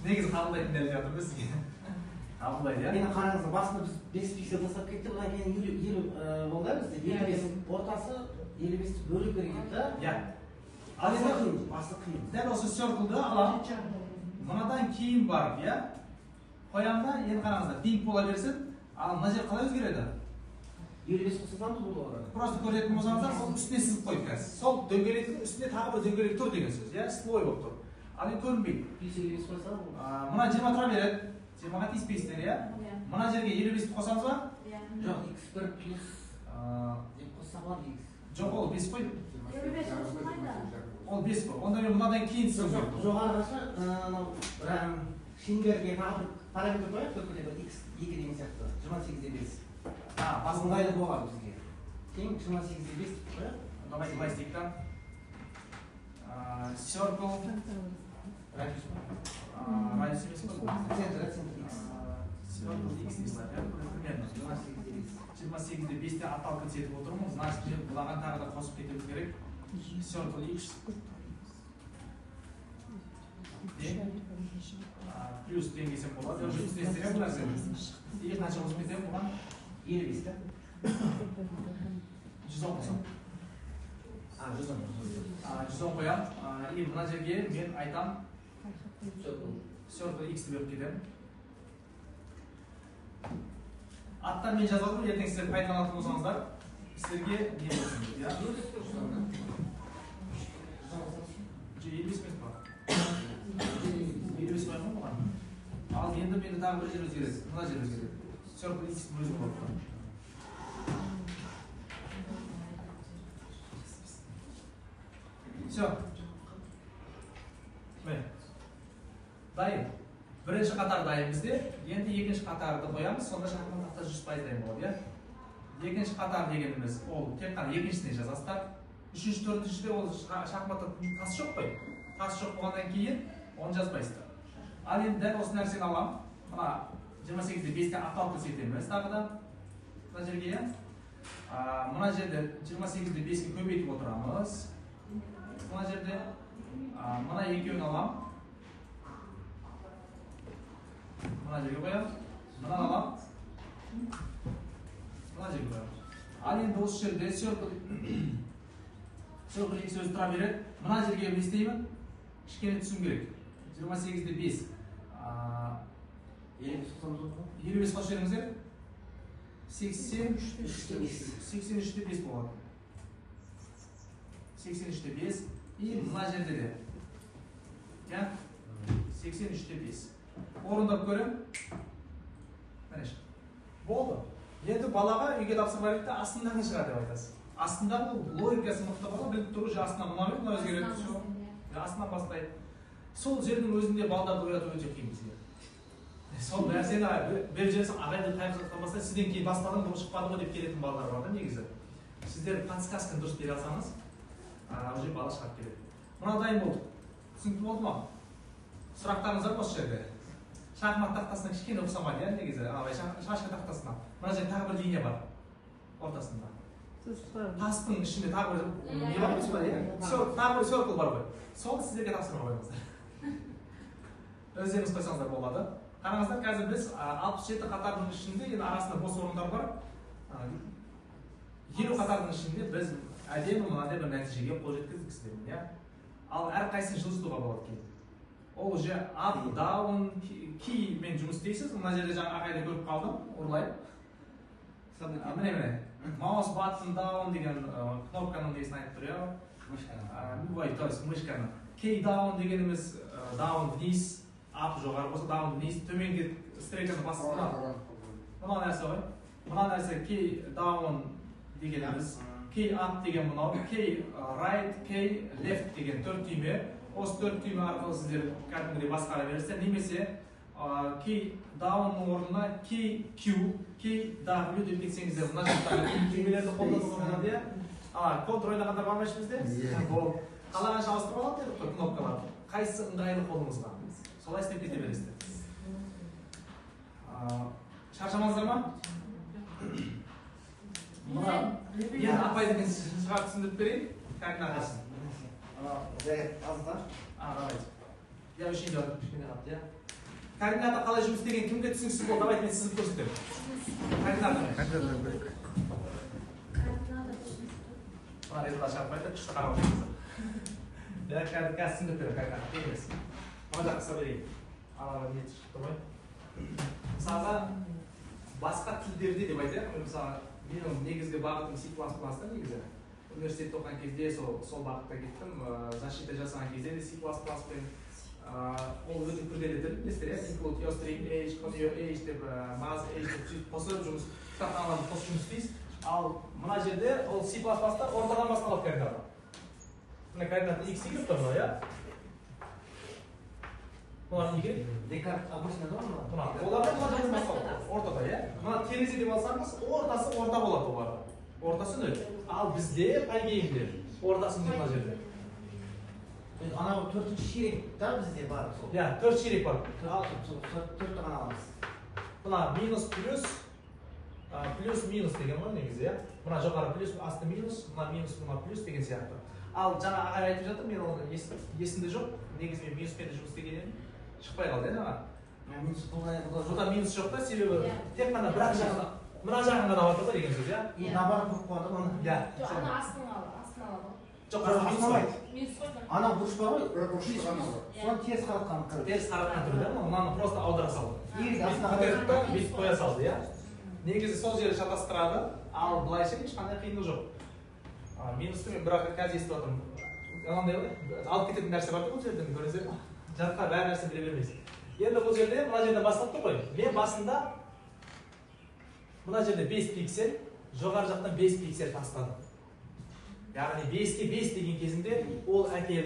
Негізі қабылдайтын дәлел жатырмыз сізге. Қабылдайды, иә? Енді қараңыз, басында біз 5 пиксель жасап кетті, бұдан кейін 50 болды бізде. 55 ортасы 55 бөлу керек еді да? Иә. Басы қиын. Дәл осы circle-ды алам. Мынадан кейін барып, иә? Қоямын да, енді қараңыздар, бинг бола берсін. Ал мына жер қалай өзгереді? 55 қосылсам да бұл орады. Просто көретін болсаңыздар, сол үстіне сызып қойып қазір. Сол дөңгелектің үстіне тағы бір дөңгелек тұр деген сөз, иә? Слой болып тұр. Ал енді көрінбейді. 55 қойсам бұл. Мына 20 тұра береді. 20-ға тиіспейсіздер, иә? Мына жерге 55-ті қосамыз ба? Жоқ, x1 плюс деп қоссам болады x. Жоқ, ол 5 қой. 55 қосылмайды. Ол 5 қой. Онда мен мынадан кейін түсінген. Жоғарғысы шеңберге тағы бір параметр қояйық, бір x2 деген сияқты. 28-де 5. Басындайлы болған бізге. Тең 28-де 5 деп қояйық. Давайте былай істейік та. Circle. Радиус емес па? Центр x. Circle x дейсіздер, иә? Примерно 28-де 5-те отталкивать етіп отырмыз. Значит, бұлаған тағы да қосып кетуіміз керек. Circle x. Плюс теңгесем болады. Уже істесем бұл нәрсені. Екінші қосып кетсем бұған 55 да? 110 қосам. 110 қоям. И мына жерге мен айтам Circle x беріп кетемін. Аттар мен жазып отырмын, ертең сіздер пайдаланатын болсаңыздар, сіздерге не болсын дейді, иә? 55 емес па? 55 қоям ба бұған? Ал енді менде тағы бір жер өзгереді, мына жер өзгереді. Circle x-тің өзі болып тұр. Все. Міне. Дайын. Бірінші қатар дайын бізде. Енді екінші қатарды қоямыз, сонда шахмат тақта 100% дайын болады, иә? Екінші қатар дегеніміз, ол тек қана екіншісіне жазасыздар. Үшінші, төртіншіде ол шахматта тас жоқ қой. Тас жоқ болғаннан кейін оны жазбайсыздар. Ал енді дәл осы нәрсені алам. Мына 28-де 5-те отталкивать етеміз тағы да. Мына жерге, иә? Мына жерде 28-де 5-ке көбейтіп отырамыз. Мына жерде мына екеуін алам. Мына жерге қоям. Мына алам. Мына жерге қоям. Ал енді осы жерде Circle x өзі тұра береді. Мына жерге не істеймін? Кішкене түсім керек. 28-де 5. 55 қош жеріңіздер? 83-де 5 болады. 83-де 5. И мына жерде де. 83-де 5. Орындап көрем. Болды. Енді балаға үйге тапсырма береді де астында не шығар деп айтасыз. Астында бұл логикасы мықты бала біліп тұру, астына мына өзгереді. Астынан бастайды. Сол жердің өзінде балдарды ояту өте қиын бізге. Сол нәрсені беріп жіберсең ағайды қайғыртқан бастайды, сізден кейін бастадым, бұл шықпады ғой деп келетін балалар бар да негізі. Сіздер подсказканы дұрыс бере алсаңыз, уже бала шығарып келеді. Мына дайын болды. Түсінікті болды ма? Сұрақтарыңыз бар осы жерде? Шахмат тақтасына кішкене ұқсамайды, иә, негізі. Шашка тақтасына. Мына жерде тағы бір линия бар ортасында. Тастың ішінде тағы бір не бар емес па, иә? Тағы бір circle бар ғой. Соны сіздерге тапсырма қойыңыздар. Өздеріңіз қойсаңыздар болады. Қараңыздар, қазір біз 67 қатардың ішінде, енді арасында бос орындар бар. 50 қатардың ішінде біз әдемі мынандай бір нәтижеге қол жеткіздік сіздермен, иә? Ал әрқайсысын жылжытуға болады кейін. Ол уже up, down, key мен жұмыс істейсіз. Мына жерде жаңа ағайды көріп қалдым, ұрлайып. Міне. Mouse button down деген кнопканың несін айтып тұр, иә? То есть мышканы. Key down дегеніміз down вниз, up жоғары болса down вниз, төменге стрелканы басып тұрады. Мына нәрсе ғой. Мына нәрсе key down дегеніміз, key up деген мынау, key right, key left деген 4 түйме. Осы 4 түйме арқылы сіздер кәдімгідей басқара бересіздер. Немесе key down орнына key Q, key W деп кетсеңіздер, мына жақтағы түймелерді қолдануға болады, иә? Контр ойнағандар бар ма ішімізде? Болды. Қалағанша ауыстырып алады дедік қой кнопкаларды. Қайсысы ыңғайлы қолыңызға? Солай істеп кете бересіздер. Шаршамаңыздар ма? Енді апайдың шығарып түсіндіріп берейін. Как нағасын? Заряд азда. Давайте. Я очень делаю кішкене қапты, иә? Координата қалай жұмыс істеген кімге түсініксіз болды? Давайте мен сызып көрсетемін. Координатаны. Мына результат шығарып айтады, күшті қарап отырсыз. Қазір түсіндіріп беремін координат емес. Мына жаққа салып берейін. Алға не шықты ғой. Мысалға басқа тілдерде деп айтайық. Мысалы менің негізгі бағытым C++-та негізі. Университетте оқыған кезде сол бағытта кеттім. Защита жасаған кезде де C++-пен ол өте күрделі тіл, білесіздер, include, youstring, age, continue, age деп, maz, age деп сөйтіп қосып жұмыс, кітапханаларды қосып жұмыс істейсіз. Ал мына жерде ол C++-та ортадан басталады координаты. Мына координаты x келіп тұр ғой, иә? Бұлар неге? Декарт обычно да мына? Оларда мына жерде басталады, ортада, иә? Мына терезе деп алсаңыз, ортасы орта болады оларда. Ортасы нөл. Ал бізде пайгеймде ортасы мына жерде. Анау төртінші ширек та бізде бар сол. Иә, төрт ширек бар. Төртті ғана аламыз. Мына минус плюс, плюс минус деген ғой негізі, иә? Мына жоғары плюс, асты минус, мына минус, мына плюс деген сияқты. Ал жаңа ағай айтып жатыр, мен оны есімде жоқ. Негізі мен минуспен жұмыс істегеннен шықпай қалды, иә? Бұда минус жоқ та, себебі тек қана бір жағына, мына жағына да барды ғой деген сөз, иә? Набары көп қуады оны. Иә. Жоқ, ана астын алады. Жоқ, минус ғой. Минус ғой. Анау бұрыш бар ғой, соны теріс қаратқан. Теріс қаратқан түрде, мынаны просто аудара салды. Бүйтіп қоя салды, иә? Негізі сол жері шатастырады, ал былайша ешқандай қиындық жоқ. Минусты мен бірақ қазір естіп отырмын. Андай ғой, алып кететін нәрсе бар бұл жерден, көріңіздер ме? Жатқа бәр нәрсе біле бермейсіз. Енді бұл жерде, мына жерден бастап тұр ғой. Мен басында мына жерде 5 пиксель, жоғары жақтан 5 пиксель тастадым. Яғни 5-ке 5 деген кезінде ол әкелді.